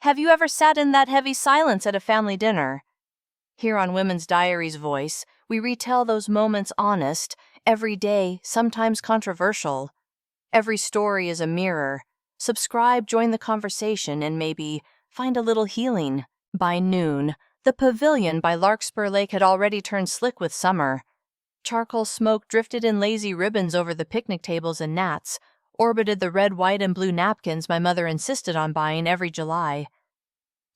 Have you ever sat in that heavy silence at a family dinner? Here on Women's Diaries Voice, we retell those moments honest, everyday, sometimes controversial. Every story is a mirror. Subscribe, join the conversation, and maybe find a little healing. By noon, the pavilion by Larkspur Lake had already turned slick with summer. Charcoal smoke drifted in lazy ribbons over the picnic tables, and gnats orbited the red, white, and blue napkins my mother insisted on buying every July.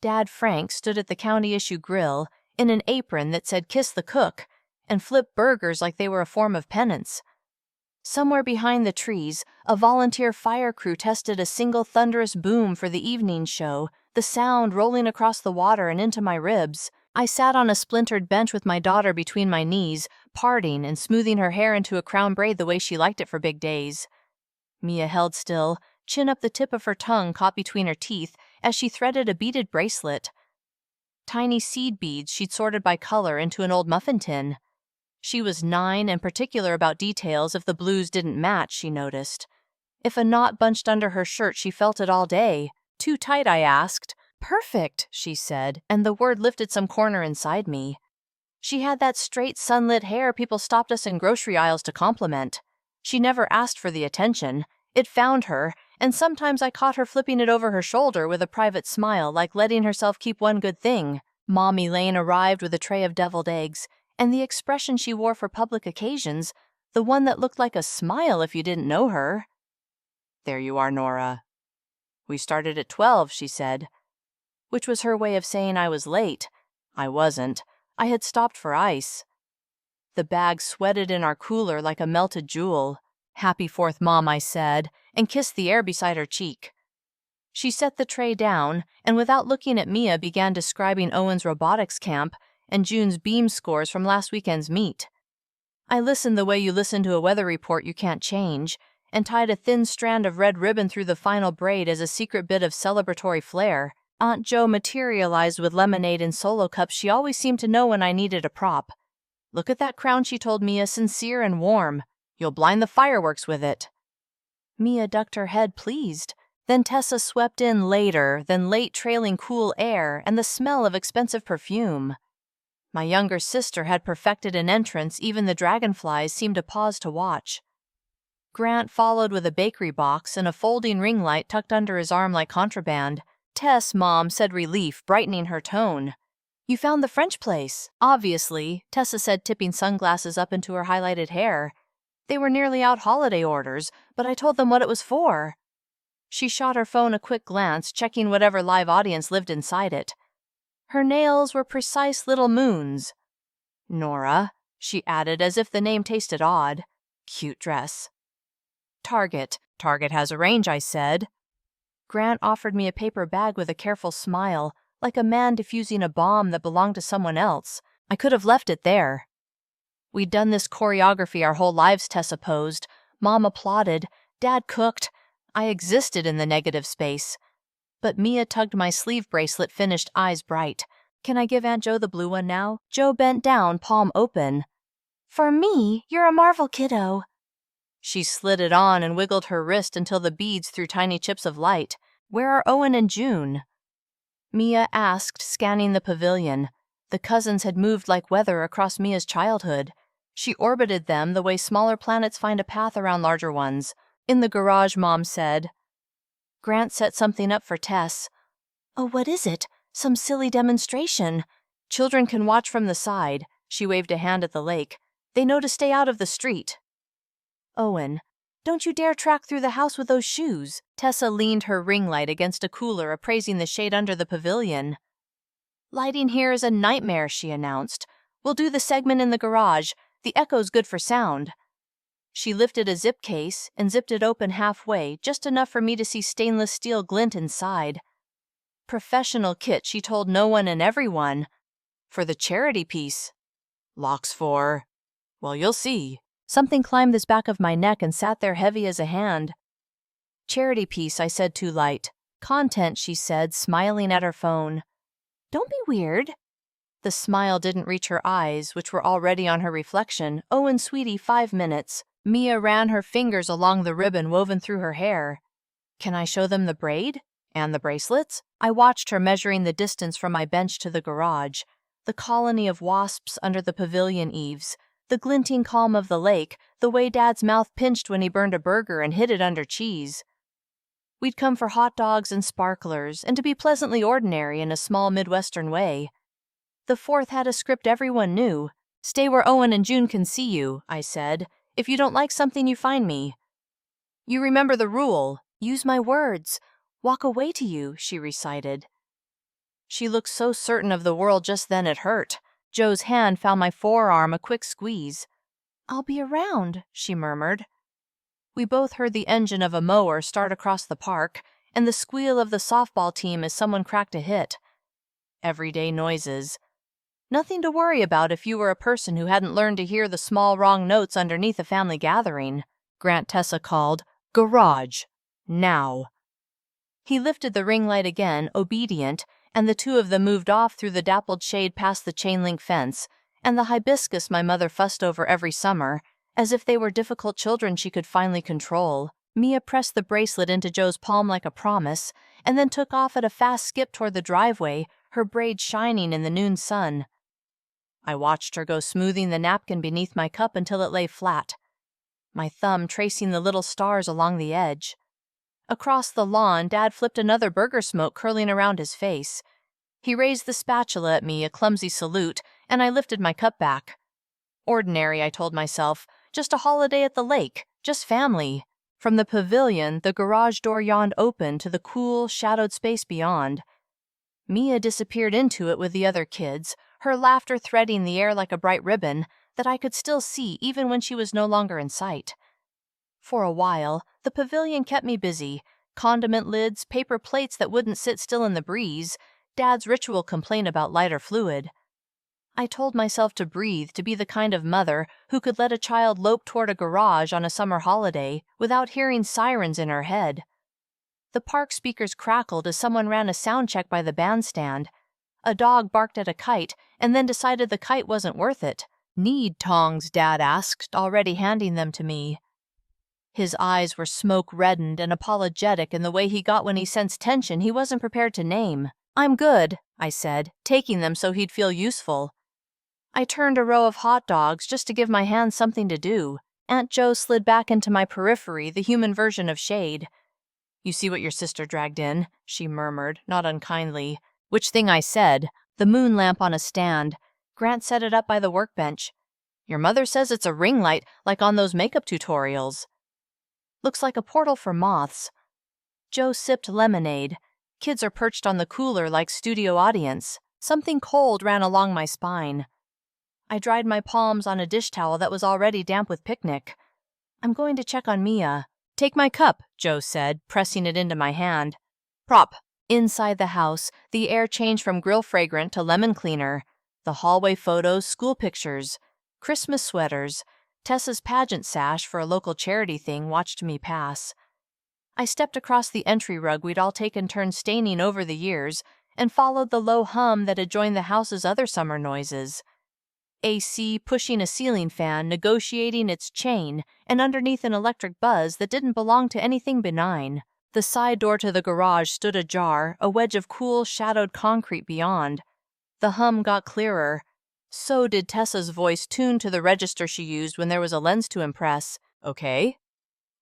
Dad Frank stood at the county-issue grill in an apron that said "Kiss the Cook" and flipped burgers like they were a form of penance. Somewhere behind the trees, a volunteer fire crew tested a single thunderous boom for the evening show, the sound rolling across the water and into my ribs. I sat on a splintered bench with my daughter between my knees, parting and smoothing her hair into a crown braid the way she liked it for big days. Mia held still, chin up the tip of her tongue caught between her teeth as she threaded a beaded bracelet. Tiny seed beads she'd sorted by color into an old muffin tin. She was 9 and particular about details if the blues didn't match, she noticed. If a knot bunched under her shirt, she felt it all day. Too tight, I asked. Perfect, she said, and the word lifted some corner inside me. She had that straight, sunlit hair people stopped us in grocery aisles to compliment. She never asked for the attention. It found her, and sometimes I caught her flipping it over her shoulder with a private smile, like letting herself keep one good thing. Mommy Lane arrived with a tray of deviled eggs, and the expression she wore for public occasions, the one that looked like a smile if you didn't know her. "There you are, Nora." "We started at 12, she said. Which was her way of saying I was late. I wasn't. I had stopped for ice. The bag sweated in our cooler like a melted jewel. "Happy 4th, Mom," I said, and kissed the air beside her cheek. She set the tray down, and without looking at Mia began describing Owen's robotics camp and June's beam scores from last weekend's meet. I listened the way you listen to a weather report you can't change, and tied a thin strand of red ribbon through the final braid as a secret bit of celebratory flair. Aunt Jo materialized with lemonade in solo cups she always seemed to know when I needed a prop. "Look at that crown," she told Mia, sincere and warm. "You'll blind the fireworks with it." Mia ducked her head, pleased. Then Tessa swept in later, then late trailing cool air and the smell of expensive perfume. My younger sister had perfected an entrance even the dragonflies seemed to pause to watch. Grant followed with a bakery box and a folding ring light tucked under his arm like contraband. "Tess," Mom said, relief brightening her tone. "You found the French place." "Obviously," Tessa said, tipping sunglasses up into her highlighted hair. "They were nearly out holiday orders, but I told them what it was for." She shot her phone a quick glance, checking whatever live audience lived inside it. Her nails were precise little moons. "Nora," she added as if the name tasted odd. "Cute dress." "Target. Target has a range," I said. Grant offered me a paper bag with a careful smile, like a man defusing a bomb that belonged to someone else. I could have left it there. "We'd done this choreography our whole lives," Tessa posed. Mom applauded. Dad cooked. I existed in the negative space. But Mia tugged my sleeve bracelet, finished, eyes bright. "Can I give Aunt Jo the blue one now?" Jo bent down, palm open. "For me, you're a marvel, kiddo." She slid it on and wiggled her wrist until the beads threw tiny chips of light. "Where are Owen and June?" Mia asked, scanning the pavilion. The cousins had moved like weather across Mia's childhood. She orbited them the way smaller planets find a path around larger ones. "In the garage," Mom said. Grant set something up for Tess. "Oh, what is it? Some silly demonstration. Children can watch from the side." She waved a hand at the lake. "They know to stay out of the street." "Owen, don't you dare track through the house with those shoes." Tessa leaned her ring light against a cooler, appraising the shade under the pavilion. "Lighting here is a nightmare," she announced. "We'll do the segment in the garage. The echo's good for sound." She lifted a zip case and zipped it open halfway, just enough for me to see stainless steel glint inside. Professional kit, she told no one and everyone. For the charity piece. "Locks for..." "Well, you'll see." Something climbed this back of my neck and sat there heavy as a hand. "Charity piece," I said too light. "Content," she said, smiling at her phone. "Don't be weird." The smile didn't reach her eyes, which were already on her reflection. "Owen, sweetie, 5 minutes." Mia ran her fingers along the ribbon woven through her hair. "Can I show them the braid?" And the bracelets? I watched her measuring the distance from my bench to the garage, the colony of wasps under the pavilion eaves, the glinting calm of the lake, the way Dad's mouth pinched when he burned a burger and hid it under cheese. We'd come for hot dogs and sparklers, and to be pleasantly ordinary in a small Midwestern way. The 4th had a script everyone knew. "Stay where Owen and June can see you," I said. "If you don't like something, you find me." "You remember the rule. Use my words. Walk away to you," she recited. She looked so certain of the world just then it hurt. Joe's hand found my forearm a quick squeeze. "I'll be around," she murmured. We both heard the engine of a mower start across the park, and the squeal of the softball team as someone cracked a hit. Everyday noises. Nothing to worry about if you were a person who hadn't learned to hear the small wrong notes underneath a family gathering. Grant Tessa called, "Garage. Now." He lifted the ring light again, obedient, and the two of them moved off through the dappled shade past the chain-link fence, and the hibiscus my mother fussed over every summer, as if they were difficult children she could finally control. Mia pressed the bracelet into Joe's palm like a promise, and then took off at a fast skip toward the driveway, her braids shining in the noon sun. I watched her go smoothing the napkin beneath my cup until it lay flat, my thumb tracing the little stars along the edge. Across the lawn, Dad flipped another burger smoke curling around his face. He raised the spatula at me, a clumsy salute, and I lifted my cup back. Ordinary, I told myself, just a holiday at the lake, just family. From the pavilion, the garage door yawned open to the cool, shadowed space beyond. Mia disappeared into it with the other kids, her laughter threading the air like a bright ribbon that I could still see even when she was no longer in sight. For a while, the pavilion kept me busy. Condiment lids, paper plates that wouldn't sit still in the breeze, Dad's ritual complaint about lighter fluid. I told myself to breathe, to be the kind of mother who could let a child lope toward a garage on a summer holiday without hearing sirens in her head. The park speakers crackled as someone ran a sound check by the bandstand. A dog barked at a kite and then decided the kite wasn't worth it. "Need tongs?" Dad asked, already handing them to me. His eyes were smoke-reddened and apologetic in the way he got when he sensed tension he wasn't prepared to name. "I'm good," I said, taking them so he'd feel useful. I turned a row of hot dogs just to give my hands something to do. Aunt Jo slid back into my periphery, the human version of shade. "You see what your sister dragged in?" she murmured, not unkindly. Which thing I said. "The moon lamp on a stand. Grant set it up by the workbench. Your mother says it's a ring light, like on those makeup tutorials. Looks like a portal for moths." Joe sipped lemonade. Kids are perched on the cooler like studio audience. Something cold ran along my spine. I dried my palms on a dish towel that was already damp with picnic. "I'm going to check on Mia." "Take my cup," Joe said, pressing it into my hand. "Prop." Inside the house, the air changed from grill fragrant to lemon cleaner. The hallway photos, school pictures, Christmas sweaters, Tessa's pageant sash for a local charity thing watched me pass. I stepped across the entry rug we'd all taken turns staining over the years and followed the low hum that had joined the house's other summer noises. AC pushing a ceiling fan, negotiating its chain, and underneath an electric buzz that didn't belong to anything benign. The side door to the garage stood ajar, a wedge of cool, shadowed concrete beyond. The hum got clearer. So did Tessa's voice, tuned to the register she used when there was a lens to impress. "Okay."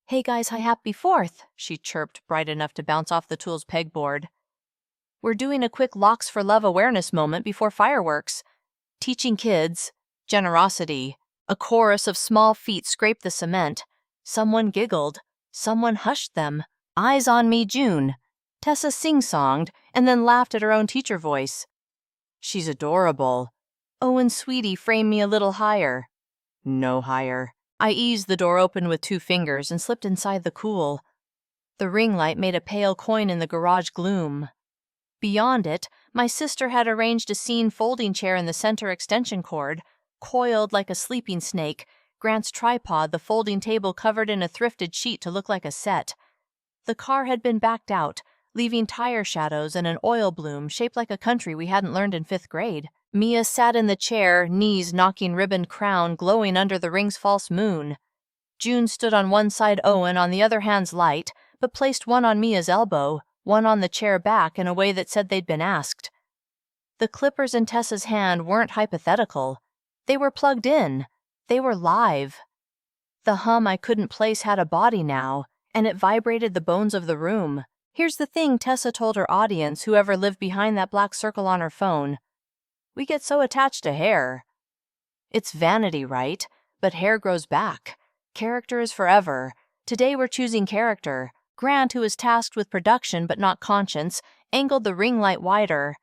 "Hey guys, happy 4th," she chirped, bright enough to bounce off the tool's pegboard. "We're doing a quick Locks for Love awareness moment before fireworks. Teaching kids generosity." A chorus of small feet scraped the cement. Someone giggled. Someone hushed them. "Eyes on me, June." Tessa sing-songed and then laughed at her own teacher voice. "She's adorable." Owen's sweetie framed me a little higher. No higher. I eased the door open with 2 fingers and slipped inside the cool. The ring light made a pale coin in the garage gloom. Beyond it, my sister had arranged a scene folding chair in the center extension cord, coiled like a sleeping snake, Grant's tripod, the folding table covered in a thrifted sheet to look like a set. The car had been backed out, leaving tire shadows and an oil bloom shaped like a country we hadn't learned in 5th grade. Mia sat in the chair, knees knocking ribboned crown glowing under the ring's false moon. June stood on one side Owen, on the other hand's light, but placed one on Mia's elbow, one on the chair back in a way that said they'd been asked. The clippers in Tessa's hand weren't hypothetical. They were plugged in. They were live. The hum I couldn't place had a body now, and it vibrated the bones of the room. Here's the thing Tessa told her audience, whoever lived behind that black circle on her phone. We get so attached to hair. It's vanity, right? But hair grows back. Character is forever. Today we're choosing character. Grant, who was tasked with production but not conscience, angled the ring light wider.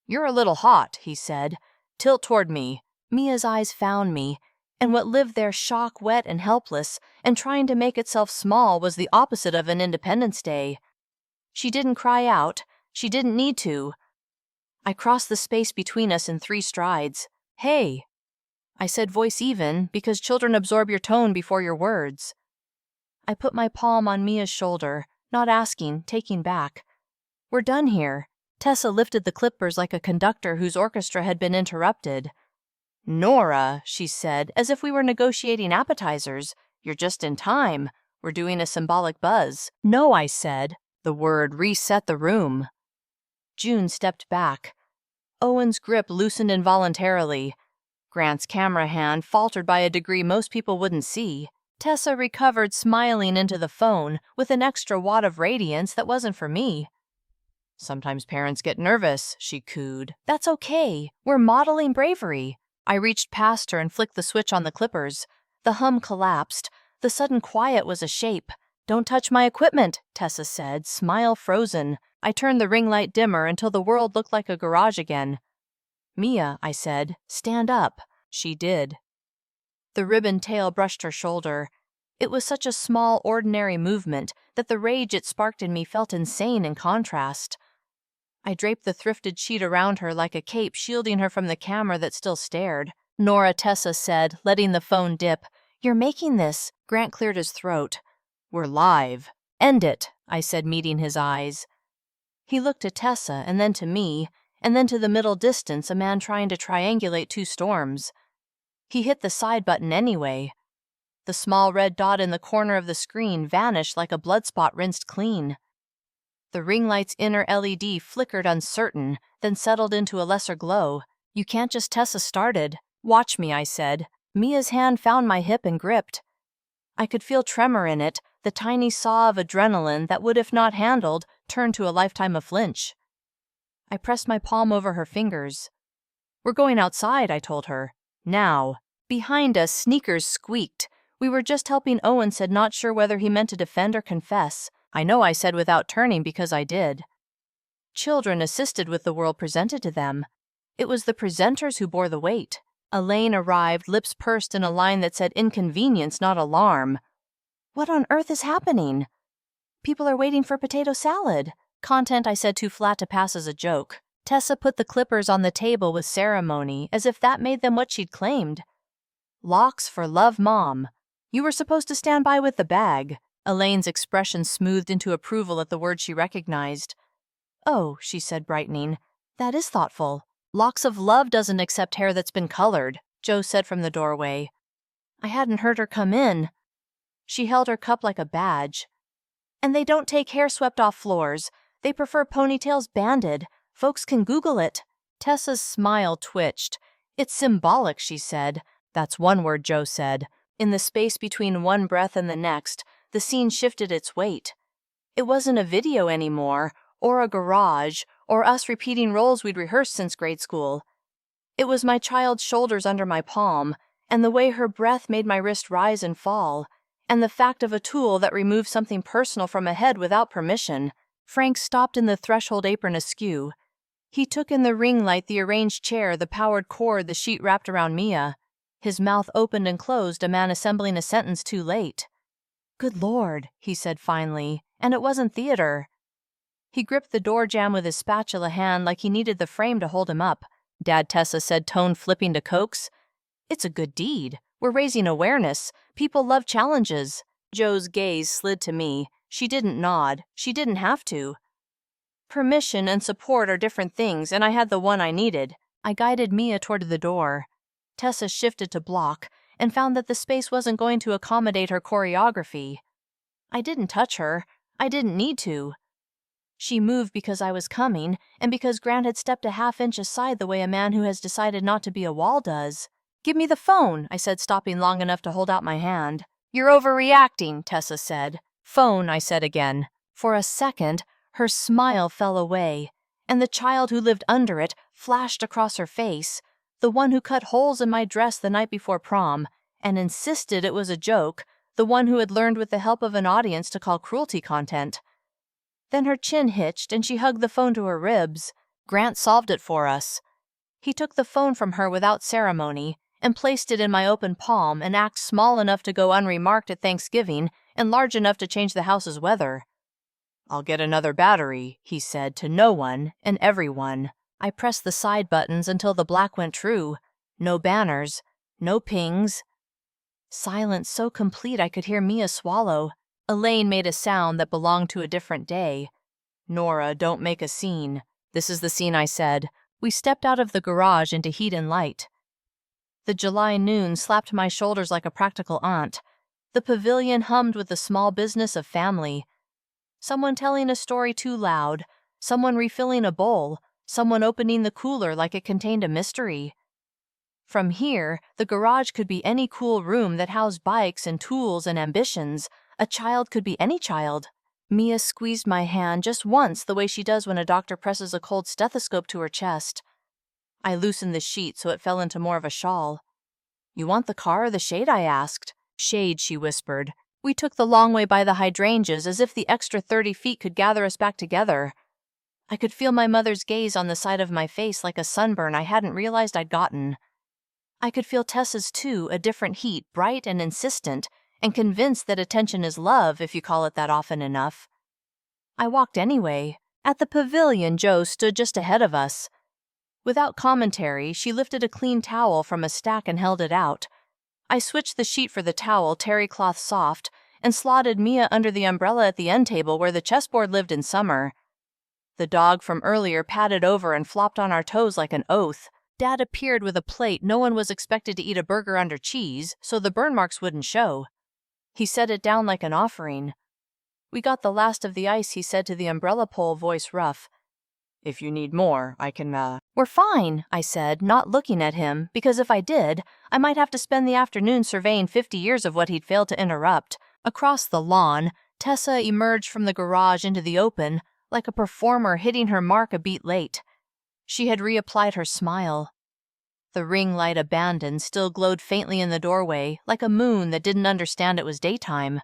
You're a little hot, he said. Tilt toward me. Mia's eyes found me, and what lived there shock, wet, and helpless, and trying to make itself small was the opposite of an Independence Day. She didn't cry out. She didn't need to. I crossed the space between us in 3 strides. Hey. I said voice even, because children absorb your tone before your words. I put my palm on Mia's shoulder, not asking, taking back. We're done here. Tessa lifted the clippers like a conductor whose orchestra had been interrupted. Nora, she said, as if we were negotiating appetizers. You're just in time. We're doing a symbolic buzz. No, I said. The word reset the room. June stepped back. Owen's grip loosened involuntarily. Grant's camera hand faltered by a degree most people wouldn't see. Tessa recovered, smiling into the phone, with an extra watt of radiance that wasn't for me. Sometimes parents get nervous, she cooed. That's okay. We're modeling bravery. I reached past her and flicked the switch on the clippers. The hum collapsed. The sudden quiet was a shape. Don't touch my equipment, Tessa said, smile frozen. I turned the ring light dimmer until the world looked like a garage again. Mia, I said, stand up. She did. The ribbon tail brushed her shoulder. It was such a small, ordinary movement that the rage it sparked in me felt insane in contrast. I draped the thrifted sheet around her like a cape, shielding her from the camera that still stared. Nora, Tessa said, letting the phone dip. You're making this. Grant cleared his throat. We're live. End it, I said, meeting his eyes. He looked at Tessa, and then to me, and then to the middle distance, a man trying to triangulate 2 storms. He hit the side button anyway. The small red dot in the corner of the screen vanished like a blood spot rinsed clean. The ring light's inner LED flickered uncertain, then settled into a lesser glow. You can't just Tessa started. Watch me, I said. Mia's hand found my hip and gripped. I could feel tremor in it, the tiny saw of adrenaline that would, if not handled, turn to a lifetime of flinch. I pressed my palm over her fingers. We're going outside, I told her. Now. Behind us, sneakers squeaked. We were just helping Owen said, not sure whether he meant to defend or confess. I know I said without turning because I did. Children assisted with the world presented to them. It was the presenters who bore the weight. Elaine arrived, lips pursed in a line that said inconvenience, not alarm. What on earth is happening? People are waiting for potato salad. Content I said too flat to pass as a joke. Tessa put the clippers on the table with ceremony, as if that made them what she'd claimed. Locks for love, Mom. You were supposed to stand by with the bag. Elaine's expression smoothed into approval at the word she recognized. Oh, she said, brightening. That is thoughtful. Locks of Love doesn't accept hair that's been colored, Joe said from the doorway. I hadn't heard her come in. She held her cup like a badge. And they don't take hair swept off floors. They prefer ponytails banded. Folks can Google it. Tessa's smile twitched. It's symbolic, she said. That's one word, Joe said. In the space between one breath and the next, the scene shifted its weight. It wasn't a video anymore, or a garage, or us repeating roles we'd rehearsed since grade school. It was my child's shoulders under my palm, and the way her breath made my wrist rise and fall, and the fact of a tool that removed something personal from a head without permission. Frank stopped in the threshold apron askew. He took in the ring light, the arranged chair, the powered cord, the sheet wrapped around Mia. His mouth opened and closed, a man assembling a sentence too late. Good Lord, he said finally, and it wasn't theater. He gripped the door jamb with his spatula hand like he needed the frame to hold him up. Dad, Tessa said, tone flipping to coax. It's a good deed. We're raising awareness. People love challenges. Joe's gaze slid to me. She didn't nod. She didn't have to. Permission and support are different things, and I had the one I needed. I guided Mia toward the door. Tessa shifted to block and found that the space wasn't going to accommodate her choreography. I didn't touch her. I didn't need to. She moved because I was coming, and because Grant had stepped a half-inch aside the way a man who has decided not to be a wall does. "Give me the phone," I said, stopping long enough to hold out my hand. "You're overreacting," Tessa said. "Phone," I said again. For a second, her smile fell away, and the child who lived under it flashed across her face, the one who cut holes in my dress the night before prom, and insisted it was a joke, the one who had learned with the help of an audience to call cruelty content. Then her chin hitched and she hugged the phone to her ribs. Grant solved it for us. He took the phone from her without ceremony and placed it in my open palm, an act small enough to go unremarked at Thanksgiving and large enough to change the house's weather. "I'll get another battery," he said to no one and everyone. I pressed the side buttons until the black went true. No banners, no pings. Silence so complete I could hear Mia swallow. Elaine made a sound that belonged to a different day. "Nora, don't make a scene." "This is the scene," I said. We stepped out of the garage into heat and light. The July noon slapped my shoulders like a practical aunt. The pavilion hummed with the small business of family. Someone telling a story too loud, someone refilling a bowl, someone opening the cooler like it contained a mystery. From here, the garage could be any cool room that housed bikes and tools and ambitions. A child could be any child. Mia squeezed my hand just once, the way she does when a doctor presses a cold stethoscope to her chest. I loosened the sheet so it fell into more of a shawl. "You want the car or the shade?" I asked. "Shade," she whispered. We took the long way by the hydrangeas as if the extra 30 feet could gather us back together. I could feel my mother's gaze on the side of my face like a sunburn I hadn't realized I'd gotten. I could feel Tessa's too, a different heat, bright and insistent, and convinced that attention is love if you call it that often enough. I walked anyway. At the pavilion, Joe stood just ahead of us. Without commentary, she lifted a clean towel from a stack and held it out. I switched the sheet for the towel, terry cloth soft, and slotted Mia under the umbrella at the end table where the chessboard lived in summer. The dog from earlier padded over and flopped on our toes like an oath. Dad appeared with a plate. No one was expected to eat a burger under cheese, so the burn marks wouldn't show. He set it down like an offering. "We got the last of the ice," he said to the umbrella pole, voice rough. "If you need more, I can, "We're fine," I said, not looking at him, because if I did, I might have to spend the afternoon surveying 50 years of what he'd failed to interrupt. Across the lawn, Tessa emerged from the garage into the open, like a performer hitting her mark a beat late. She had reapplied her smile. The ring light, abandoned, still glowed faintly in the doorway, like a moon that didn't understand it was daytime.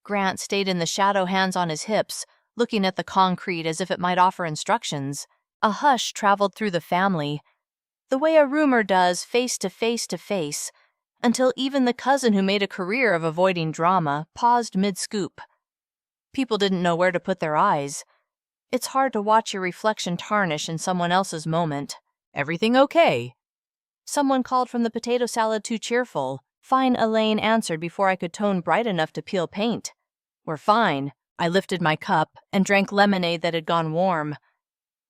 Grant stayed in the shadow, hands on his hips, looking at the concrete as if it might offer instructions. A hush traveled through the family, the way a rumor does, face to face to face, until even the cousin who made a career of avoiding drama paused mid-scoop. People didn't know where to put their eyes. It's hard to watch your reflection tarnish in someone else's moment. "Everything okay?" Someone called from the potato salad, too cheerful. Fine, Elaine answered before I could tone bright enough to peel paint. "We're fine." I lifted my cup and drank lemonade that had gone warm.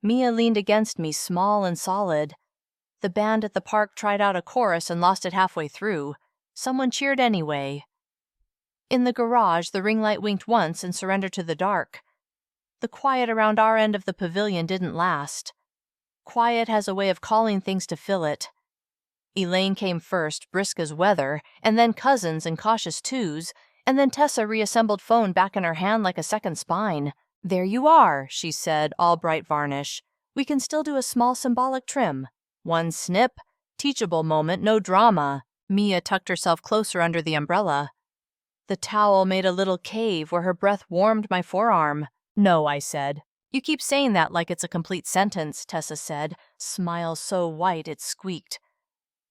Mia leaned against me, small and solid. The band at the park tried out a chorus and lost it halfway through. Someone cheered anyway. In the garage, the ring light winked once and surrendered to the dark. The quiet around our end of the pavilion didn't last. Quiet has a way of calling things to fill it. Elaine came first, brisk as weather, and then cousins and cautious twos, and then Tessa reassembled phone back in her hand like a second spine. "There you are," she said, all bright varnish. "We can still do a small symbolic trim. One snip, teachable moment, no drama." Mia tucked herself closer under the umbrella. The towel made a little cave where her breath warmed my forearm. "No," I said. "You keep saying that like it's a complete sentence," Tessa said, smile so white it squeaked.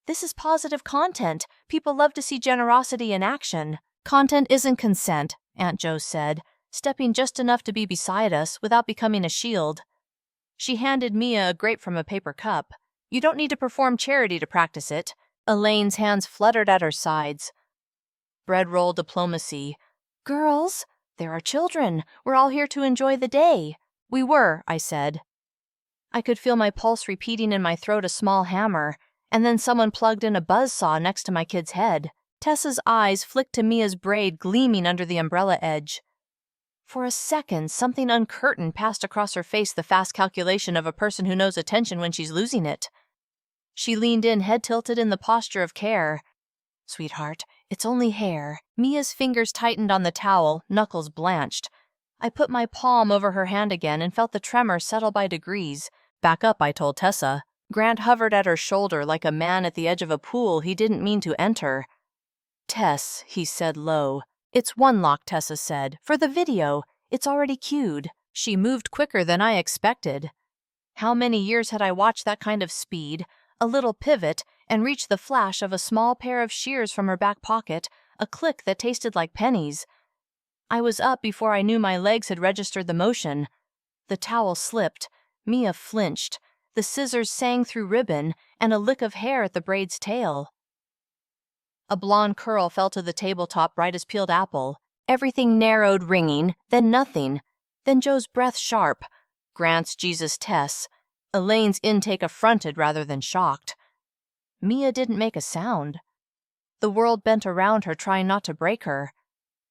"This is positive content. People love to see generosity in action." "Content isn't consent," Aunt Jo said, stepping just enough to be beside us without becoming a shield. She handed Mia a grape from a paper cup. "You don't need to perform charity to practice it." Elaine's hands fluttered at her sides. Bread roll diplomacy. "Girls, there are children. We're all here to enjoy the day." "We were," I said. I could feel my pulse repeating in my throat, a small hammer, and then someone plugged in a buzzsaw next to my kid's head. Tessa's eyes flicked to Mia's braid gleaming under the umbrella edge. For a second, something uncurtained passed across her face, the fast calculation of a person who knows attention when she's losing it. She leaned in, head tilted in the posture of care. Sweetheart, it's only hair. Mia's fingers tightened on the towel, knuckles blanched. I put my palm over her hand again and felt the tremor settle by degrees. Back up, I told Tessa. Grant hovered at her shoulder like a man at the edge of a pool he didn't mean to enter. Tess, he said low. It's one lock, Tessa said. For the video. It's already cued. She moved quicker than I expected. How many years had I watched that kind of speed? A little pivot, and reached the flash of a small pair of shears from her back pocket, a click that tasted like pennies. I was up before I knew my legs had registered the motion. The towel slipped. Mia flinched. The scissors sang through ribbon, and a lick of hair at the braid's tail. A blonde curl fell to the tabletop, bright as peeled apple. Everything narrowed, ringing, then nothing. Then Joe's breath sharp. Grant's Jesus Tess. Elaine's intake affronted rather than shocked. Mia didn't make a sound. The world bent around her, trying not to break her.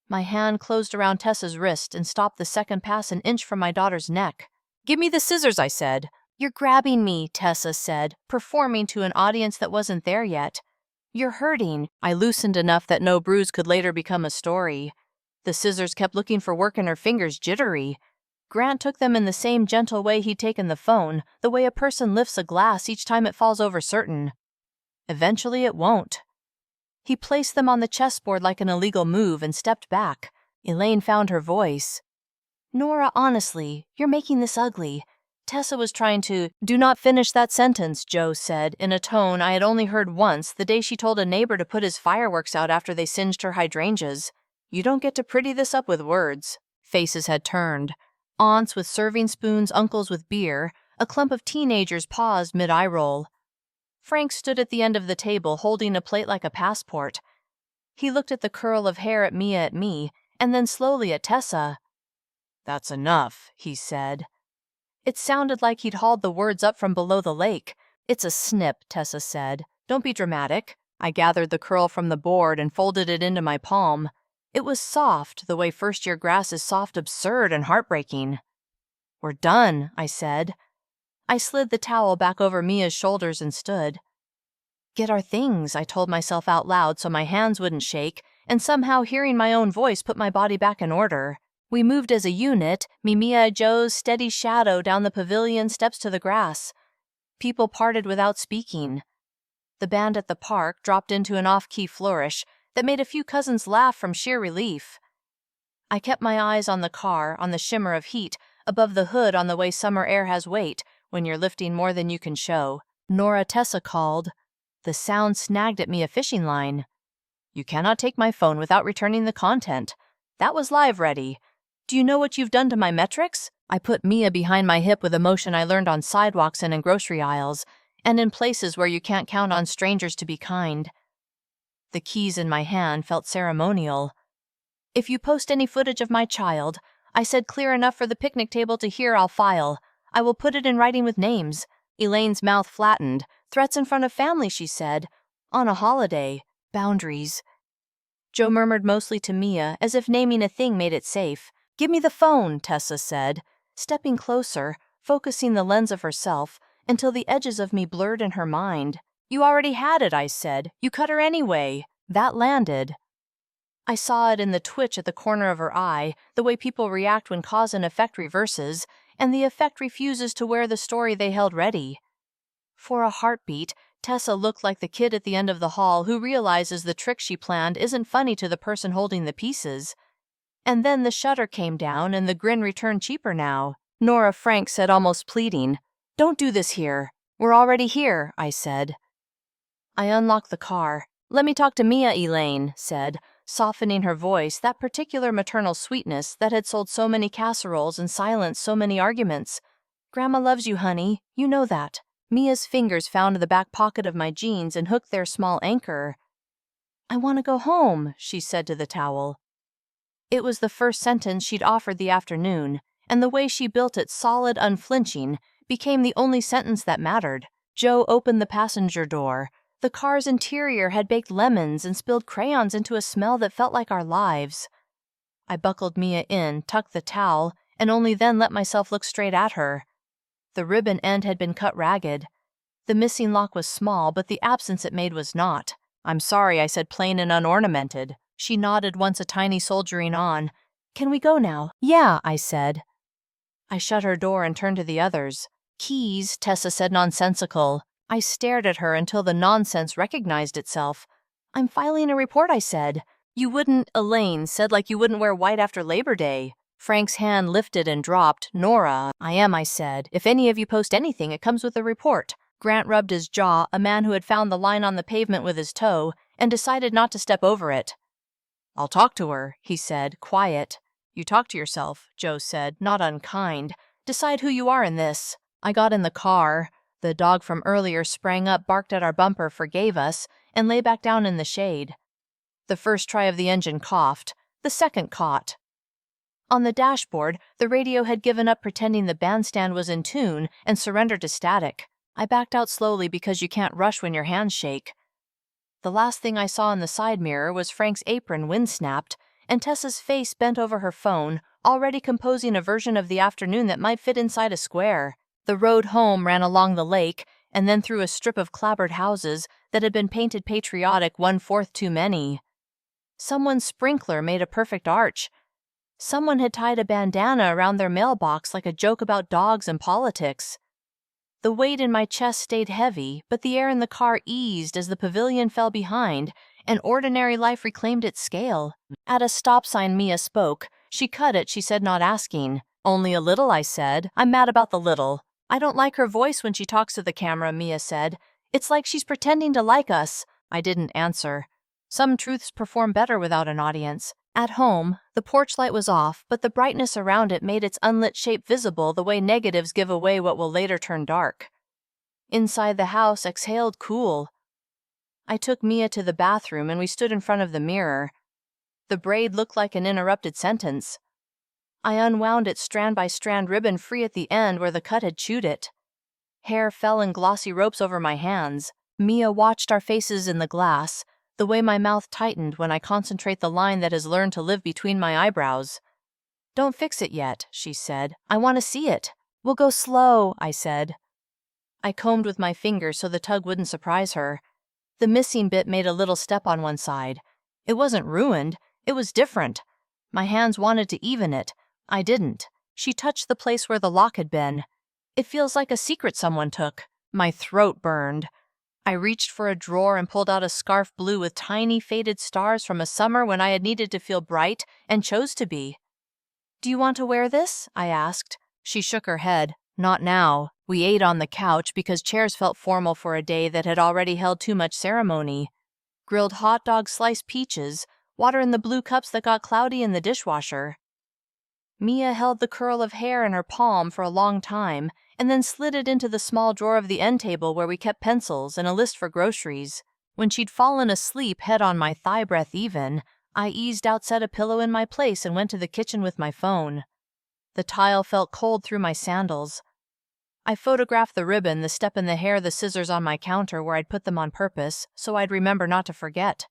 My hand closed around Tessa's wrist and stopped the second pass an inch from my daughter's neck. Give me the scissors, I said. You're grabbing me, Tessa said, performing to an audience that wasn't there yet. You're hurting. I loosened enough that no bruise could later become a story. The scissors kept looking for work in her fingers, jittery. Grant took them in the same gentle way he'd taken the phone, the way a person lifts a glass each time it falls over certain. Eventually it won't. He placed them on the chessboard like an illegal move and stepped back. Elaine found her voice. Nora, honestly, you're making this ugly. Tessa was trying to— Do not finish that sentence, Joe said, in a tone I had only heard once the day she told a neighbor to put his fireworks out after they singed her hydrangeas. You don't get to pretty this up with words. Faces had turned. Aunts with serving spoons, uncles with beer. A clump of teenagers paused mid-eye roll. Frank stood at the end of the table, holding a plate like a passport. He looked at the curl of hair at me, and then slowly at Tessa. That's enough, he said. It sounded like he'd hauled the words up from below the lake. It's a snip, Tessa said. Don't be dramatic. I gathered the curl from the board and folded it into my palm. It was soft, the way first-year grass is soft, absurd, and heartbreaking. We're done, I said. I slid the towel back over Mia's shoulders and stood. Get our things, I told myself out loud so my hands wouldn't shake, and somehow hearing my own voice put my body back in order. We moved as a unit, Mia, Joe's steady shadow down the pavilion steps to the grass. People parted without speaking. The band at the park dropped into an off-key flourish that made a few cousins laugh from sheer relief. I kept my eyes on the car, on the shimmer of heat, above the hood on the way summer air has weight when you're lifting more than you can show. Nora, Tessa called. The sound snagged at me a fishing line. You cannot take my phone without returning the content. That was live ready. Do you know what you've done to my metrics? I put Mia behind my hip with a motion I learned on sidewalks and in grocery aisles, and in places where you can't count on strangers to be kind. The keys in my hand felt ceremonial. If you post any footage of my child, I said clear enough for the picnic table to hear, I'll file. I will put it in writing with names. Elaine's mouth flattened. Threats in front of family, she said. On a holiday. Boundaries. Joe murmured mostly to Mia, as if naming a thing made it safe. Give me the phone, Tessa said, stepping closer, focusing the lens of herself, until the edges of me blurred in her mind. You already had it, I said. You cut her anyway. That landed. I saw it in the twitch at the corner of her eye, the way people react when cause and effect reverses, and the effect refuses to wear the story they held ready. For a heartbeat, Tessa looked like the kid at the end of the hall who realizes the trick she planned isn't funny to the person holding the pieces. And then the shutter came down and the grin returned cheaper now. Nora Frank said, almost pleading, Don't do this here. We're already here, I said. I unlocked the car. Let me talk to Mia, Elaine said, softening her voice, that particular maternal sweetness that had sold so many casseroles and silenced so many arguments. Grandma loves you, honey. You know that. Mia's fingers found the back pocket of my jeans and hooked their small anchor. I want to go home, she said to the towel. It was the first sentence she'd offered the afternoon, and the way she built it solid, unflinching, became the only sentence that mattered. Joe opened the passenger door. The car's interior had baked lemons and spilled crayons into a smell that felt like our lives. I buckled Mia in, tucked the towel, and only then let myself look straight at her. The ribbon end had been cut ragged. The missing lock was small, but the absence it made was not. "I'm sorry," I said, plain and unornamented. She nodded, once a tiny soldiering on. "Can we go now?" "Yeah," I said. I shut her door and turned to the others. "Keys," Tessa said, nonsensical. I stared at her until the nonsense recognized itself. "I'm filing a report," I said. "You wouldn't," Elaine said, "like you wouldn't wear white after Labor Day." Frank's hand lifted and dropped. "Nora." "I am," I said. "If any of you post anything, it comes with a report." Grant rubbed his jaw, a man who had found the line on the pavement with his toe, and decided not to step over it. "I'll talk to her," he said, quiet. "You talk to yourself," Joe said, not unkind. "Decide who you are in this." I got in the car. The dog from earlier sprang up, barked at our bumper, forgave us, and lay back down in the shade. The first try of the engine coughed. The second caught. On the dashboard, the radio had given up pretending the bandstand was in tune and surrendered to static. I backed out slowly because you can't rush when your hands shake. The last thing I saw in the side mirror was Frank's apron wind-snapped, and Tessa's face bent over her phone, already composing a version of the afternoon that might fit inside a square. The road home ran along the lake, and then through a strip of clapboard houses that had been painted patriotic, 1/4 too many. Someone's sprinkler made a perfect arch. Someone had tied a bandana around their mailbox like a joke about dogs and politics. The weight in my chest stayed heavy, but the air in the car eased as the pavilion fell behind, and ordinary life reclaimed its scale. At a stop sign, Mia spoke. She cut it, she said, not asking. "Only a little," I said. "I'm mad about the little." "I don't like her voice when she talks to the camera," Mia said. "It's like she's pretending to like us." I didn't answer. Some truths perform better without an audience. At home, the porch light was off, but the brightness around it made its unlit shape visible the way negatives give away what will later turn dark. Inside the house exhaled cool. I took Mia to the bathroom and we stood in front of the mirror. The braid looked like an interrupted sentence. I unwound it strand by strand, ribbon free at the end where the cut had chewed it. Hair fell in glossy ropes over my hands. Mia watched our faces in the glass, the way my mouth tightened when I concentrate the line that has learned to live between my eyebrows. "Don't fix it yet," she said. "I want to see it." "We'll go slow," I said. I combed with my fingers so the tug wouldn't surprise her. The missing bit made a little step on one side. It wasn't ruined. It was different. My hands wanted to even it. I didn't. She touched the place where the lock had been. "It feels like a secret someone took." My throat burned. I reached for a drawer and pulled out a scarf blue with tiny faded stars from a summer when I had needed to feel bright and chose to be. "Do you want to wear this?" I asked. She shook her head. "Not now." We ate on the couch because chairs felt formal for a day that had already held too much ceremony. Grilled hot dogs, sliced peaches, water in the blue cups that got cloudy in the dishwasher. Mia held the curl of hair in her palm for a long time, and then slid it into the small drawer of the end table where we kept pencils and a list for groceries. When she'd fallen asleep, head on my thigh, breath even, I eased out, set a pillow in my place, and went to the kitchen with my phone. The tile felt cold through my sandals. I photographed the ribbon, the step in the hair, the scissors on my counter where I'd put them on purpose, so I'd remember not to forget.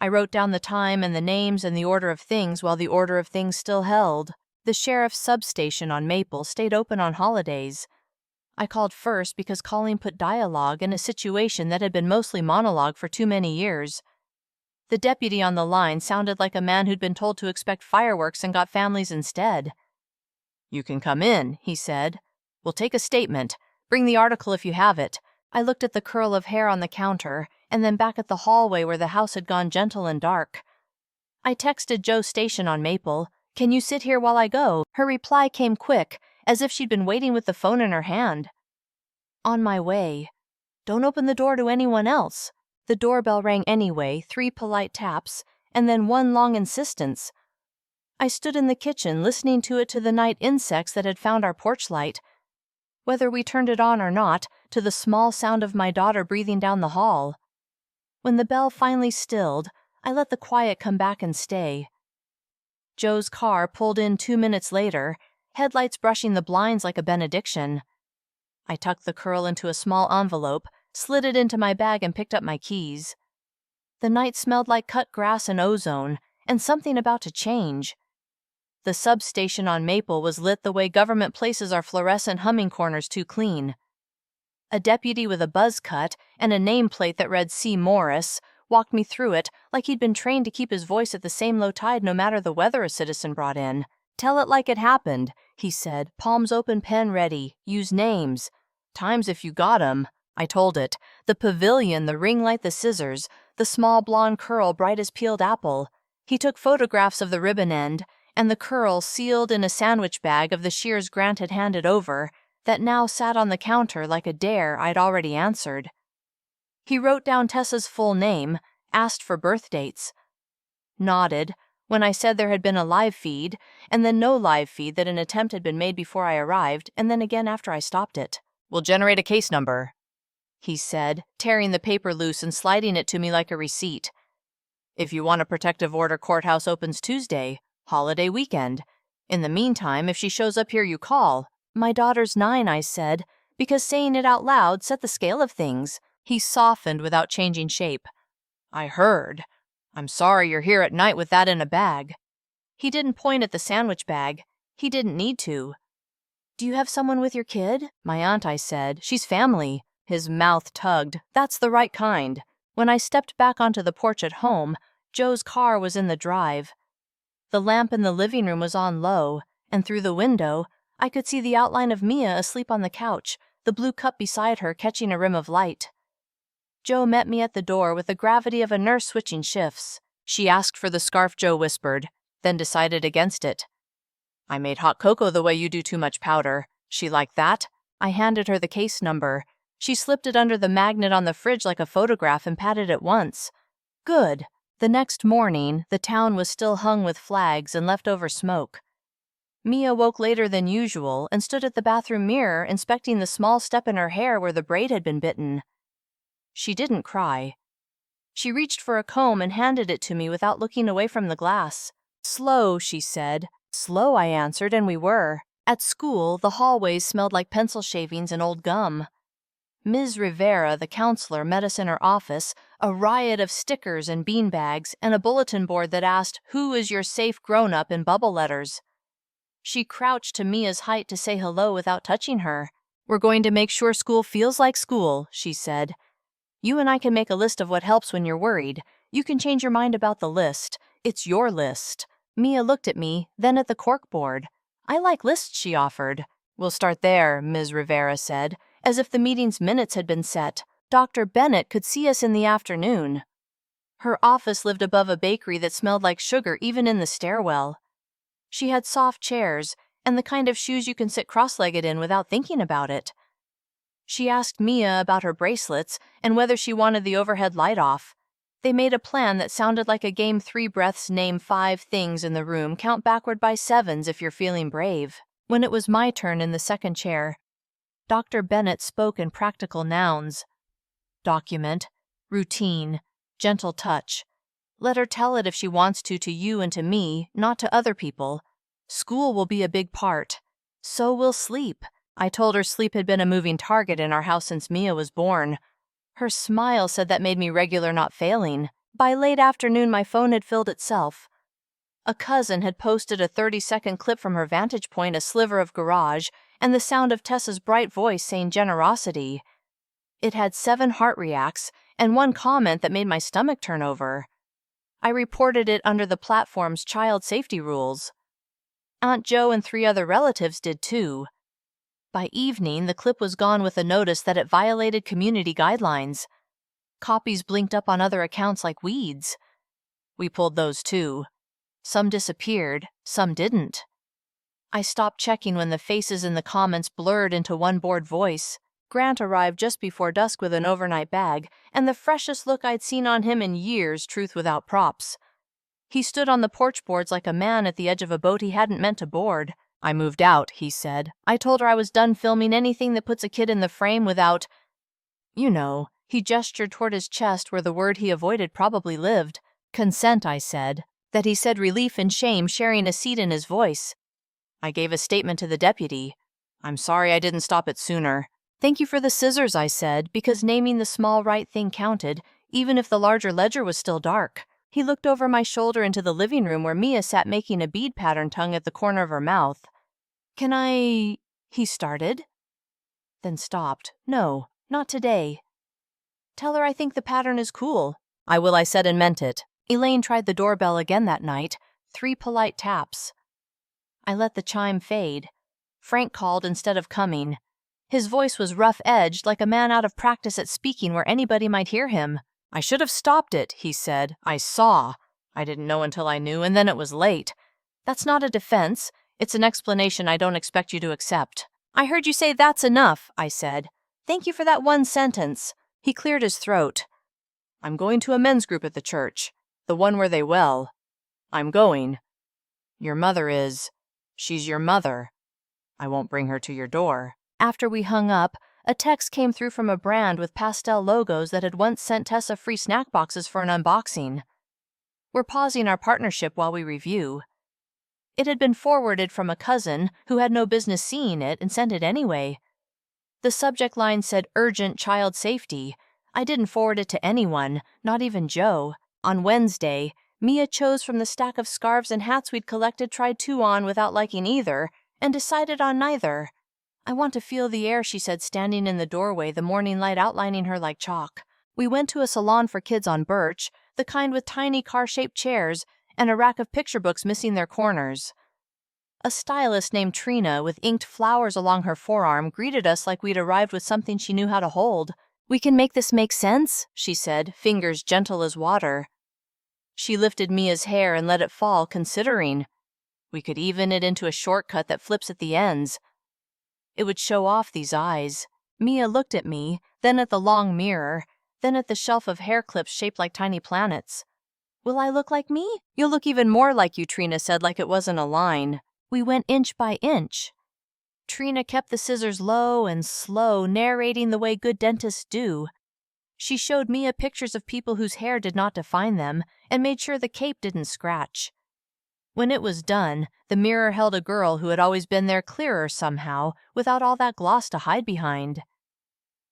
I wrote down the time and the names and the order of things while the order of things still held. The sheriff's substation on Maple stayed open on holidays. I called first because calling put dialogue in a situation that had been mostly monologue for too many years. The deputy on the line sounded like a man who'd been told to expect fireworks and got families instead. "You can come in," he said. "We'll take a statement. Bring the article if you have it." I looked at the curl of hair on the counter, and then back at the hallway where the house had gone gentle and dark. I texted Joe's station on Maple. "Can you sit here while I go?" Her reply came quick, as if she'd been waiting with the phone in her hand. "On my way. Don't open the door to anyone else." The doorbell rang anyway, 3 polite taps, and then one long insistence. I stood in the kitchen listening to the night insects that had found our porch light, whether we turned it on or not, to the small sound of my daughter breathing down the hall. When the bell finally stilled, I let the quiet come back and stay. Joe's car pulled in 2 minutes later, headlights brushing the blinds like a benediction. I tucked the curl into a small envelope, slid it into my bag, and picked up my keys. The night smelled like cut grass and ozone, and something about to change. The substation on Maple was lit the way government places our fluorescent humming corners too clean. A deputy with a buzz cut and a nameplate that read C. Morris walked me through it like he'd been trained to keep his voice at the same low tide no matter the weather a citizen brought in. "Tell it like it happened," he said, palms open, pen ready. "Use names. Times if you got 'em." I told it. The pavilion, the ring light, the scissors, the small blonde curl bright as peeled apple. He took photographs of the ribbon end, and the curl sealed in a sandwich bag of the shears Grant had handed over, that now sat on the counter like a dare I'd already answered. He wrote down Tessa's full name, asked for birth dates. Nodded when I said there had been a live feed, and then no live feed, that an attempt had been made before I arrived, and then again after I stopped it. "We'll generate a case number," he said, tearing the paper loose and sliding it to me like a receipt. "If you want a protective order, courthouse opens Tuesday, holiday weekend. In the meantime, if she shows up here, you call." "My daughter's 9, I said, because saying it out loud set the scale of things. He softened without changing shape. "I heard. I'm sorry you're here at night with that in a bag." He didn't point at the sandwich bag. He didn't need to. "Do you have someone with your kid?" "My aunt," I said. "She's family." His mouth tugged. "That's the right kind." When I stepped back onto the porch at home, Joe's car was in the drive. The lamp in the living room was on low, and through the window, I could see the outline of Mia asleep on the couch, the blue cup beside her catching a rim of light. Joe met me at the door with the gravity of a nurse switching shifts. "She asked for the scarf," Joe whispered, then decided against it. "I made hot cocoa the way you do too much powder. She liked that?" I handed her the case number. She slipped it under the magnet on the fridge like a photograph and patted it once. "Good." The next morning, the town was still hung with flags and leftover smoke. Mia woke later than usual and stood at the bathroom mirror inspecting the small step in her hair where the braid had been bitten. She didn't cry. She reached for a comb and handed it to me without looking away from the glass. "Slow," she said. "Slow," I answered, and we were. At school, the hallways smelled like pencil shavings and old gum. Ms. Rivera, the counselor, met us in her office, a riot of stickers and beanbags, and a bulletin board that asked, "Who is your safe grown-up?" in bubble letters. She crouched to Mia's height to say hello without touching her. "We're going to make sure school feels like school," she said. "You and I can make a list of what helps when you're worried. You can change your mind about the list. It's your list." Mia looked at me, then at the corkboard. "I like lists," she offered. "We'll start there," Ms. Rivera said, as if the meeting's minutes had been set. Dr. Bennett could see us in the afternoon. Her office lived above a bakery that smelled like sugar even in the stairwell. She had soft chairs, and the kind of shoes you can sit cross-legged in without thinking about it. She asked Mia about her bracelets and whether she wanted the overhead light off. They made a plan that sounded like a game 3 breaths, name 5 things in the room, count backward by 7s if you're feeling brave. When it was my turn in the second chair, Dr. Bennett spoke in practical nouns. Document, routine, gentle touch. Let her tell it if she wants to you and to me, not to other people. School will be a big part. So will sleep. I told her sleep had been a moving target in our house since Mia was born. Her smile said that made me regular, not failing. By late afternoon, my phone had filled itself. A cousin had posted a 30-second clip from her vantage point, a sliver of garage, and the sound of Tessa's bright voice saying generosity. It had 7 heart reacts and 1 comment that made my stomach turn over. I reported it under the platform's child safety rules. Aunt Jo and 3 other relatives did too. By evening, the clip was gone with a notice that it violated community guidelines. Copies blinked up on other accounts like weeds. We pulled those too. Some disappeared, some didn't. I stopped checking when the faces in the comments blurred into one bored voice. Grant arrived just before dusk with an overnight bag, and the freshest look I'd seen on him in years, truth without props. He stood on the porch boards like a man at the edge of a boat he hadn't meant to board. "I moved out," he said. "I told her I was done filming anything that puts a kid in the frame without... You know." He gestured toward his chest where the word he avoided probably lived. "Consent," I said. That he said relief and shame sharing a seat in his voice. I gave a statement to the deputy. "I'm sorry I didn't stop it sooner." "Thank you for the scissors," I said, because naming the small right thing counted, even if the larger ledger was still dark. He looked over my shoulder into the living room where Mia sat making a bead pattern tongue at the corner of her mouth. "Can I—" he started, then stopped. "No, not today." "Tell her I think the pattern is cool." "I will," I said and meant it. Elaine tried the doorbell again that night, 3 polite taps. I let the chime fade. Frank called instead of coming. His voice was rough-edged, like a man out of practice at speaking where anybody might hear him. "I should have stopped it," he said. "I saw. I didn't know until I knew, and then it was late." "That's not a defense. It's an explanation I don't expect you to accept." "I heard you say that's enough," I said. "Thank you for that one sentence." He cleared his throat. "I'm going to a men's group at the church. The one where they well. I'm going. Your mother is. She's your mother. I won't bring her to your door." After we hung up, a text came through from a brand with pastel logos that had once sent Tessa free snack boxes for an unboxing. "We're pausing our partnership while we review." It had been forwarded from a cousin who had no business seeing it and sent it anyway. The subject line said urgent child safety. I didn't forward it to anyone, not even Joe. On Wednesday, Mia chose from the stack of scarves and hats we'd collected, tried 2 on without liking either, and decided on neither. "I want to feel the air," she said, standing in the doorway, the morning light outlining her like chalk. We went to a salon for kids on Birch, the kind with tiny car-shaped chairs and a rack of picture books missing their corners. A stylist named Trina, with inked flowers along her forearm, greeted us like we'd arrived with something she knew how to hold. "We can make this make sense," she said, fingers gentle as water. She lifted Mia's hair and let it fall, considering. "We could even it into a shortcut that flips at the ends. It would show off these eyes." Mia looked at me, then at the long mirror, then at the shelf of hair clips shaped like tiny planets. "Will I look like me?" "You'll look even more like you," Trina said, like it wasn't a line. We went inch by inch. Trina kept the scissors low and slow, narrating the way good dentists do. She showed Mia pictures of people whose hair did not define them and made sure the cape didn't scratch. When it was done, the mirror held a girl who had always been there clearer somehow, without all that gloss to hide behind.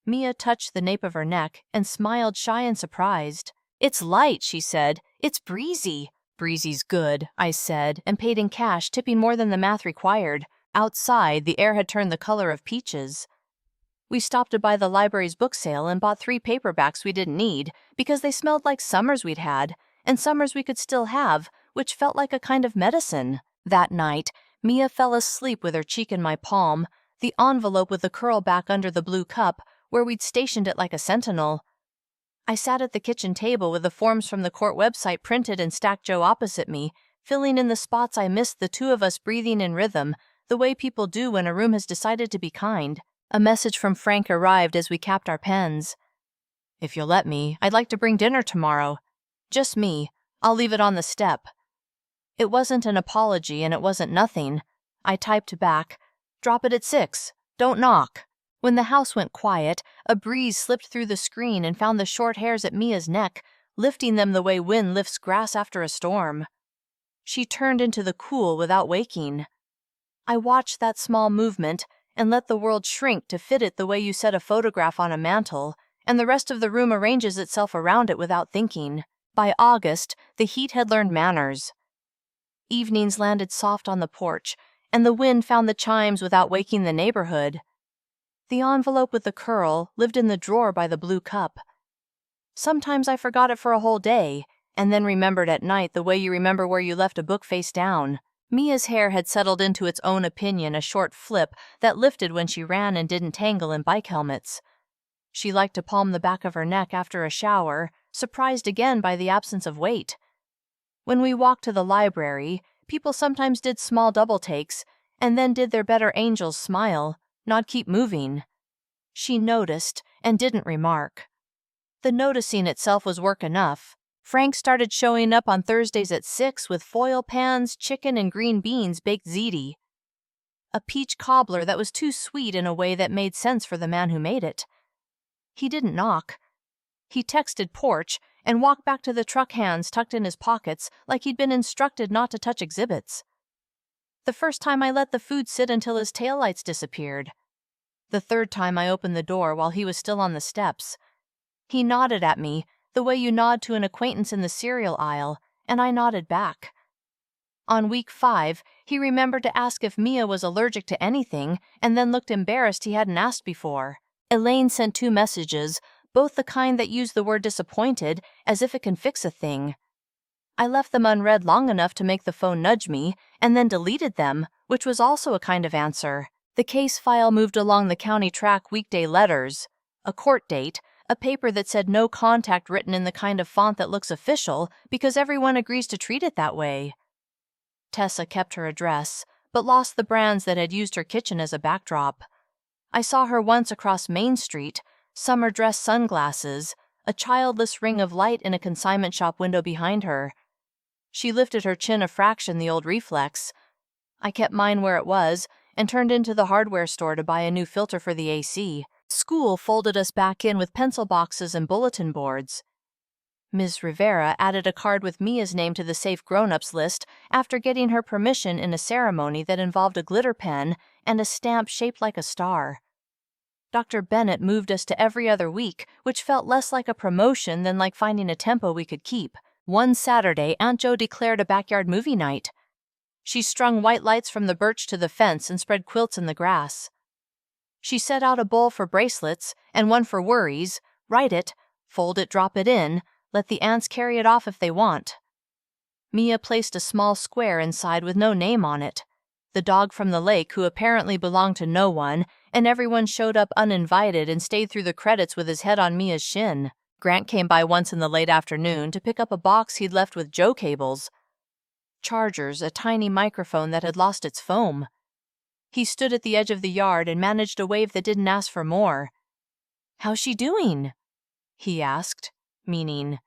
Mia touched the nape of her neck and smiled, shy and surprised. "It's light," she said. "It's breezy." "Breezy's good," I said, and paid in cash, tipping more than the math required. Outside, the air had turned the color of peaches. We stopped to buy the library's book sale and bought 3 paperbacks we didn't need because they smelled like summers we'd had, and summers we could still have, which felt like a kind of medicine. That night, Mia fell asleep with her cheek in my palm, the envelope with the curl back under the blue cup, where we'd stationed it like a sentinel. I sat at the kitchen table with the forms from the court website printed and stacked Joe opposite me, filling in the spots I missed, the 2 of us breathing in rhythm, the way people do when a room has decided to be kind. A message from Frank arrived as we capped our pens. "If you'll let me, I'd like to bring dinner tomorrow. Just me. I'll leave it on the step." It wasn't an apology and it wasn't nothing. I typed back, "Drop it at 6. Don't knock." When the house went quiet, a breeze slipped through the screen and found the short hairs at Mia's neck, lifting them the way wind lifts grass after a storm. She turned into the cool without waking. I watched that small movement and let the world shrink to fit it the way you set a photograph on a mantle, and the rest of the room arranges itself around it without thinking. By August, the heat had learned manners. Evenings landed soft on the porch, and the wind found the chimes without waking the neighborhood. The envelope with the curl lived in the drawer by the blue cup. Sometimes I forgot it for a whole day, and then remembered at night the way you remember where you left a book face down. Mia's hair had settled into its own opinion, a short flip that lifted when she ran and didn't tangle in bike helmets. She liked to palm the back of her neck after a shower, surprised again by the absence of weight. When we walked to the library, people sometimes did small double takes, and then did their better angels smile, not keep moving. She noticed and didn't remark. The noticing itself was work enough. Frank started showing up on Thursdays at 6 with foil pans, chicken, and green beans baked ziti. A peach cobbler that was too sweet in a way that made sense for the man who made it. He didn't knock. He texted porch and walked back to the truck hands tucked in his pockets like he'd been instructed not to touch exhibits. The first time I let the food sit until his taillights disappeared. The third time I opened the door while he was still on the steps. He nodded at me, the way you nod to an acquaintance in the cereal aisle, and I nodded back. On week 5, he remembered to ask if Mia was allergic to anything and then looked embarrassed he hadn't asked before. Elaine sent 2 messages, both the kind that use the word disappointed as if it can fix a thing. I left them unread long enough to make the phone nudge me, and then deleted them, which was also a kind of answer. The case file moved along the county track weekday letters, a court date, a paper that said no contact written in the kind of font that looks official because everyone agrees to treat it that way. Tessa kept her address, but lost the brands that had used her kitchen as a backdrop. I saw her once across Main Street, summer dress sunglasses, a childless ring of light in a consignment shop window behind her. She lifted her chin a fraction, the old reflex. I kept mine where it was and turned into the hardware store to buy a new filter for the AC. School folded us back in with pencil boxes and bulletin boards. Ms. Rivera added a card with Mia's name to the safe grown-ups list after getting her permission in a ceremony that involved a glitter pen and a stamp shaped like a star. Dr. Bennett moved us to every other week, which felt less like a promotion than like finding a tempo we could keep. One Saturday, Aunt Jo declared a backyard movie night. She strung white lights from the birch to the fence and spread quilts in the grass. She set out a bowl for bracelets and one for worries, write it, fold it, drop it in, let the ants carry it off if they want. Mia placed a small square inside with no name on it. The dog from the lake, who apparently belonged to no one, and everyone showed up uninvited and stayed through the credits with his head on Mia's shin. Grant came by once in the late afternoon to pick up a box he'd left with Joe cables. Chargers, a tiny microphone that had lost its foam. He stood at the edge of the yard and managed a wave that didn't ask for more. "How's she doing?" he asked, meaning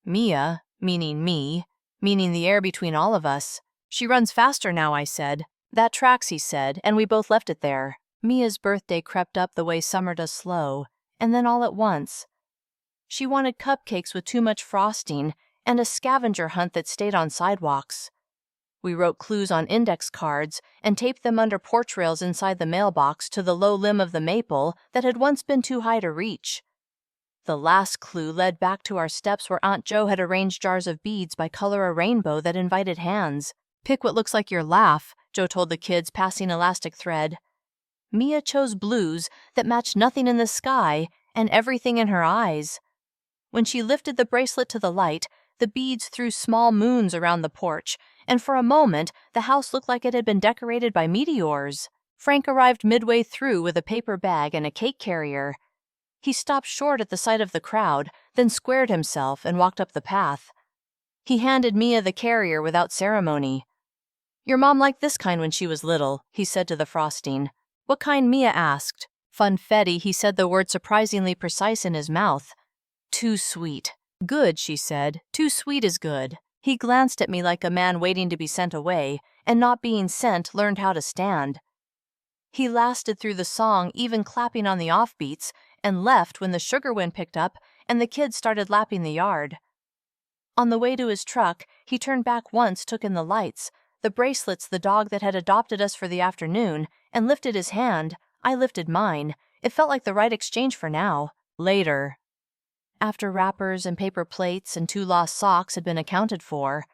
Mia, meaning me, meaning the air between all of us. "She runs faster now," I said. "That tracks," he said, and we both left it there. Mia's birthday crept up the way summer does slow, and then all at once. She wanted cupcakes with too much frosting and a scavenger hunt that stayed on sidewalks. We wrote clues on index cards and taped them under porch rails inside the mailbox to the low limb of the maple that had once been too high to reach. The last clue led back to our steps where Aunt Jo had arranged jars of beads by color a rainbow that invited hands. "Pick what looks like your laugh," Jo told the kids, passing elastic thread. Mia chose blues that matched nothing in the sky and everything in her eyes. When she lifted the bracelet to the light, the beads threw small moons around the porch, and for a moment the house looked like it had been decorated by meteors. Frank arrived midway through with a paper bag and a cake carrier. He stopped short at the sight of the crowd, then squared himself and walked up the path. He handed Mia the carrier without ceremony. "Your mom liked this kind when she was little," he said to the frosting. "What kind?" Mia asked. "Funfetti," he said, the word surprisingly precise in his mouth. "Too sweet." "Good," she said. "Too sweet is good." He glanced at me like a man waiting to be sent away, and not being sent learned how to stand. He lasted through the song, even clapping on the offbeats, and left when the sugar wind picked up and the kids started lapping the yard. On the way to his truck, he turned back once, took in the lights, the bracelets, the dog that had adopted us for the afternoon, and lifted his hand. I lifted mine. It felt like the right exchange for now. Later, after wrappers and paper plates and 2 lost socks had been accounted for,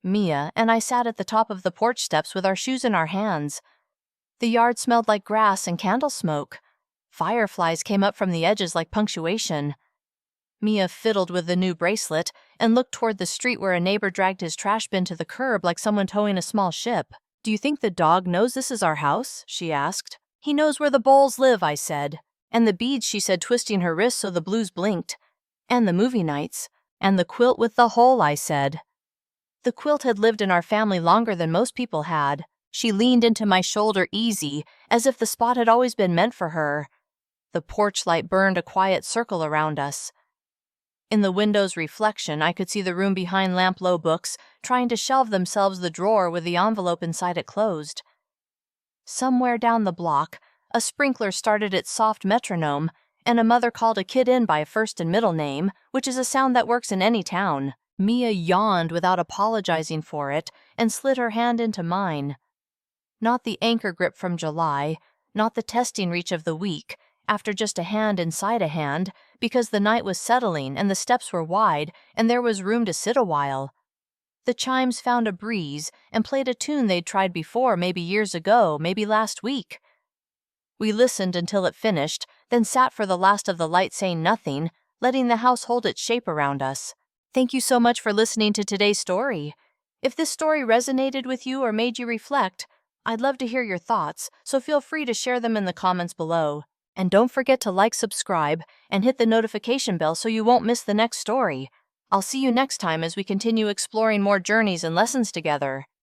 Mia and I sat at the top of the porch steps with our shoes in our hands. The yard smelled like grass and candle smoke. Fireflies came up from the edges like punctuation. Mia fiddled with the new bracelet and looked toward the street where a neighbor dragged his trash bin to the curb like someone towing a small ship. "Do you think the dog knows this is our house?" she asked. "He knows where the Bowles live," I said. "And the beads," she said, twisting her wrist so the blues blinked. "And the movie nights." "And the quilt with the hole," I said. The quilt had lived in our family longer than most people had. She leaned into my shoulder easy, as if the spot had always been meant for her. The porch light burned a quiet circle around us. In the window's reflection, I could see the room behind lamp-low books trying to shelve themselves, the drawer with the envelope inside it closed. Somewhere down the block, a sprinkler started its soft metronome, and a mother called a kid in by first and middle name, which is a sound that works in any town. Mia yawned without apologizing for it and slid her hand into mine. Not the anchor grip from July, not the testing reach of the week, after just a hand inside a hand, because the night was settling and the steps were wide and there was room to sit a while. The chimes found a breeze and played a tune they'd tried before, maybe years ago, maybe last week. We listened until it finished, then sat for the last of the light saying nothing, letting the house hold its shape around us. Thank you so much for listening to today's story. If this story resonated with you or made you reflect, I'd love to hear your thoughts, so feel free to share them in the comments below. And don't forget to like, subscribe, and hit the notification bell so you won't miss the next story. I'll see you next time as we continue exploring more journeys and lessons together.